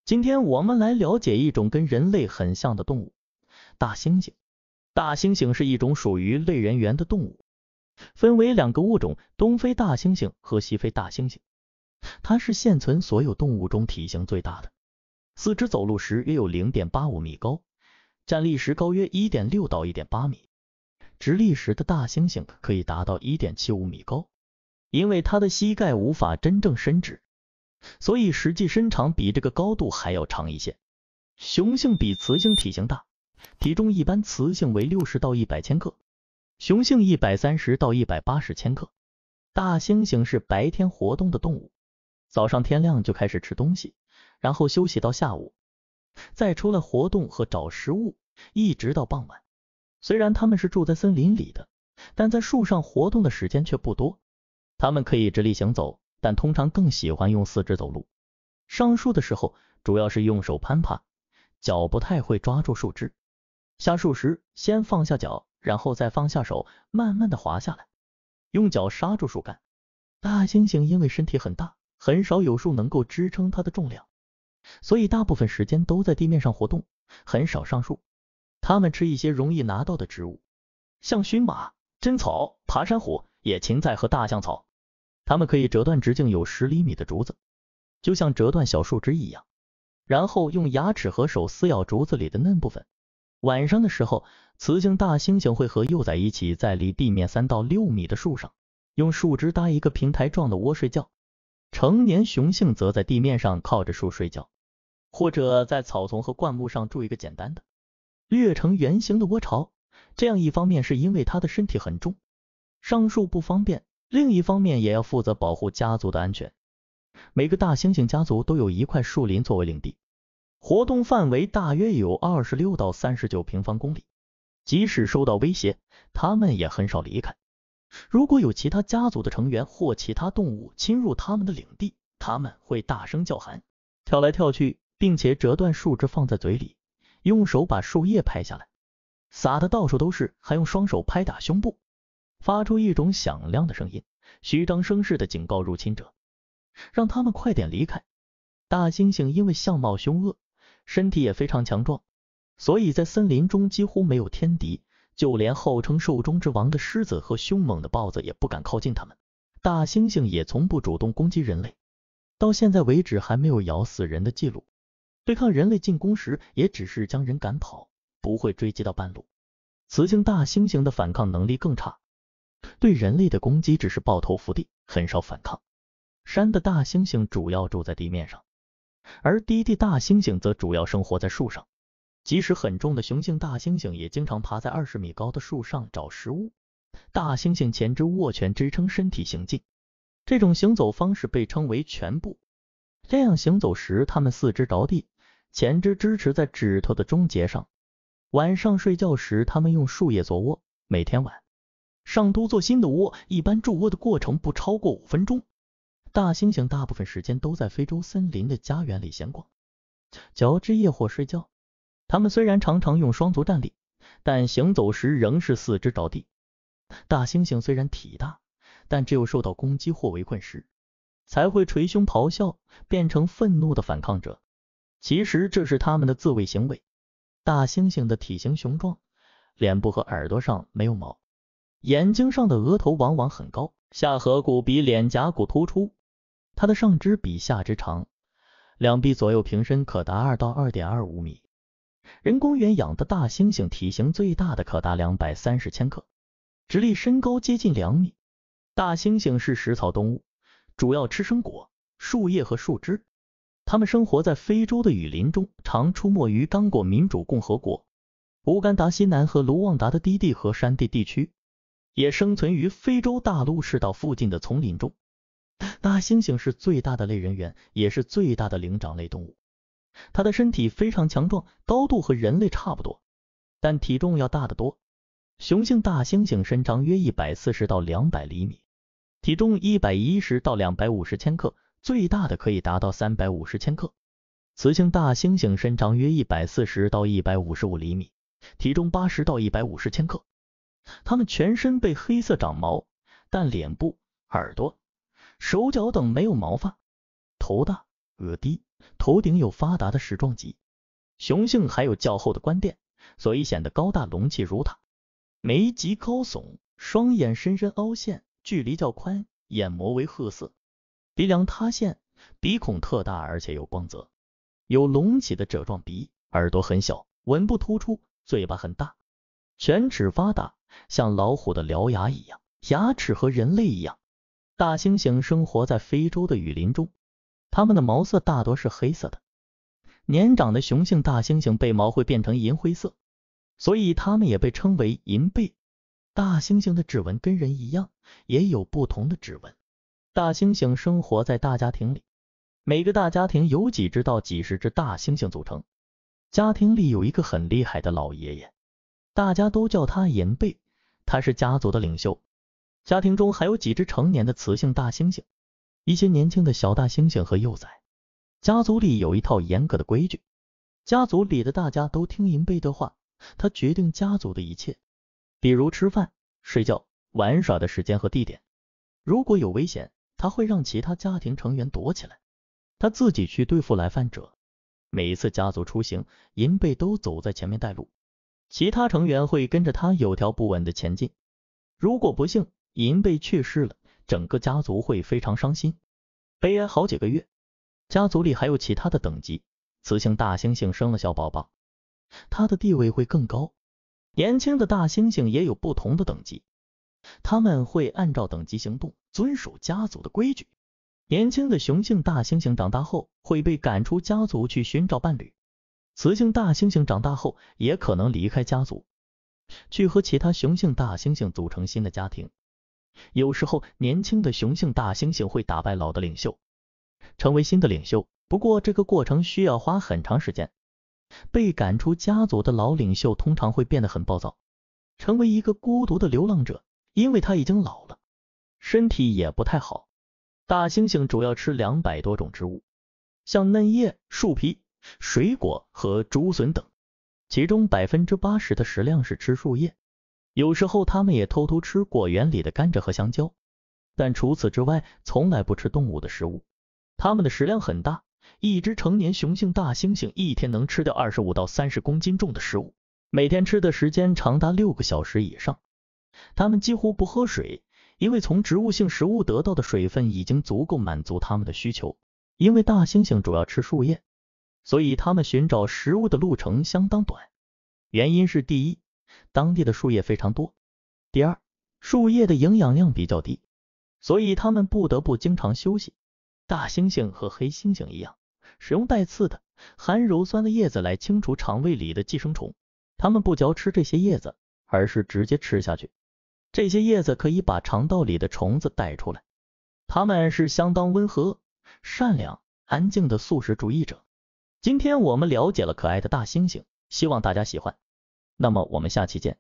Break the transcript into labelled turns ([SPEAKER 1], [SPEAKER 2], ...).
[SPEAKER 1] 今天我们来了解一种跟人类很像的动物——大猩猩。大猩猩是一种属于类人猿的动物，分为两个物种，东非大猩猩和西非大猩猩。它是现存所有动物中体型最大的，四肢走路时约有 0.85 米高，站立时高约 1.6 到 1.8 米，直立时的大猩猩可以达到 1.75 米高。因为它的膝盖无法真正伸直，所以实际身长比这个高度还要长一些。雄性比雌性体型大，体重一般雌性为60到100千克，雄性130到180千克。大猩猩是白天活动的动物，早上天亮就开始吃东西，然后休息到下午，再出来活动和找食物，一直到傍晚。虽然它们是住在森林里的，但在树上活动的时间却不多。它们可以直立行走，但通常更喜欢用四肢走路。上树的时候主要是用手攀爬，脚不太会抓住树枝。下树时先放下脚，然后再放下手，慢慢的滑下来，用脚刹住树干。大猩猩因为身体很大，很少有树能够支撑它的重量，所以大部分时间都在地面上活动，很少上树。它们吃一些容易拿到的植物，像蕁麻、针草、爬山虎、野芹菜和大象草。它们可以折断直径有10厘米的竹子，就像折断小树枝一样，然后用牙齿和手撕咬竹子里的嫩部分。晚上的时候，雌性大猩猩会和幼崽一起在离地面3到6米的树上，用树枝搭一个平台状的窝睡觉。成年雄性则在地面上靠着树睡觉，或者在草丛和灌木上筑一个简单的略呈圆形的窝巢。这样一方面是因为它的身体很重，上树不方便，另一方面也要负责保护家族的安全。每个大猩猩家族都有一块树林作为领地，活动范围大约有26到39平方公里。即使受到威胁，它们也很少离开。如果有其他家族的成员或其他动物侵入它们的领地，它们会大声叫喊，跳来跳去，并且折断树枝放在嘴里，用手把树叶拍下来，撒的到处都是，还用双手拍打胸部，发出一种响亮的声音，虚张声势的警告入侵者，让他们快点离开。大猩猩因为相貌凶恶，身体也非常强壮，所以在森林中几乎没有天敌，就连号称兽中之王的狮子和凶猛的豹子也不敢靠近它们。大猩猩也从不主动攻击人类，到现在为止还没有咬死人的记录。对抗人类进攻时也只是将人赶跑，不会追击到半路。雌性大猩猩的反抗能力更差，对人类的攻击只是抱头伏地，很少反抗。山的大猩猩主要住在地面上，而低地大猩猩则主要生活在树上。即使很重的雄性大猩猩也经常爬在20米高的树上找食物。大猩猩前肢握拳支撑身体行进，这种行走方式被称为拳步。这样行走时，它们四肢着地，前肢支持在指头的中节上。晚上睡觉时，它们用树叶做窝，每天晚上都做新的窝，一般筑窝的过程不超过5分钟。大猩猩大部分时间都在非洲森林的家园里闲逛，嚼枝叶或睡觉。它们虽然常常用双足站立，但行走时仍是四肢着地。大猩猩虽然体大，但只有受到攻击或围困时，才会捶胸咆哮，变成愤怒的反抗者。其实这是它们的自卫行为。大猩猩的体型雄壮，脸部和耳朵上没有毛，眼睛上的额头往往很高，下颌骨比脸颊骨突出。它的上肢比下肢长，两臂左右平伸可达2到 2.25 米。人工园养的大猩猩体型最大的可达230千克，直立身高接近2米。大猩猩是食草动物，主要吃生果、树叶和树枝。它们生活在非洲的雨林中，常出没于刚果民主共和国、乌干达西南和卢旺达的低地和山地地区，也生存于非洲大陆赤道附近的丛林中。大猩猩是最大的类人猿，也是最大的灵长类动物。它的身体非常强壮，高度和人类差不多，但体重要大得多。雄性大猩猩身长约140到200厘米，体重110到250千克，最大的可以达到350千克。雌性大猩猩身长约140到155厘米，体重80到150千克。它们全身被黑色长毛，但脸部、耳朵、手脚等没有毛发。头大，额低，头顶有发达的矢状脊。雄性还有较厚的冠垫，所以显得高大隆起如塔。眉极高耸，双眼深深凹陷，距离较宽，眼膜为褐色，鼻梁塌陷，鼻孔特大而且有光泽，有隆起的褶状鼻，耳朵很小，吻部突出，嘴巴很大，犬齿发达，像老虎的獠牙一样，牙齿和人类一样。大猩猩生活在非洲的雨林中，它们的毛色大多是黑色的。年长的雄性大猩猩背毛会变成银灰色，所以它们也被称为银背。大猩猩的指纹跟人一样，也有不同的指纹。大猩猩生活在大家庭里，每个大家庭由几只到几十只大猩猩组成。家庭里有一个很厉害的老爷爷，大家都叫他银背，他是家族的领袖。家庭中还有几只成年的雌性大猩猩，一些年轻的小大猩猩和幼崽。家族里有一套严格的规矩，家族里的大家都听银背的话，他决定家族的一切，比如吃饭、睡觉、玩耍的时间和地点。如果有危险，他会让其他家庭成员躲起来，他自己去对付来犯者。每一次家族出行，银背都走在前面带路，其他成员会跟着他有条不紊的前进。如果不幸银背去世了，整个家族会非常伤心，悲哀好几个月。家族里还有其他的等级，雌性大猩猩生了小宝宝，它的地位会更高。年轻的大猩猩也有不同的等级，他们会按照等级行动，遵守家族的规矩。年轻的雄性大猩猩长大后会被赶出家族去寻找伴侣，雌性大猩猩长大后也可能离开家族，去和其他雄性大猩猩组成新的家庭。有时候年轻的雄性大猩猩会打败老的领袖，成为新的领袖，不过这个过程需要花很长时间。被赶出家族的老领袖通常会变得很暴躁，成为一个孤独的流浪者，因为他已经老了，身体也不太好。大猩猩主要吃200多种植物，像嫩叶、树皮、水果和竹笋等，其中 80% 的食量是吃树叶，有时候它们也偷偷吃果园里的甘蔗和香蕉，但除此之外从来不吃动物的食物。它们的食量很大，一只成年雄性大猩猩一天能吃掉25到30公斤重的食物，每天吃的时间长达6个小时以上。它们几乎不喝水，因为从植物性食物得到的水分已经足够满足它们的需求。因为大猩猩主要吃树叶，所以它们寻找食物的路程相当短。原因是第一，当地的树叶非常多；第二，树叶的营养量比较低，所以它们不得不经常休息。大猩猩和黑猩猩一样，使用带刺的含鞣酸的叶子来清除肠胃里的寄生虫，它们不嚼吃这些叶子，而是直接吃下去。这些叶子可以把肠道里的虫子带出来。它们是相当温和、善良、安静的素食主义者。今天我们了解了可爱的大猩猩，希望大家喜欢。那么我们下期见。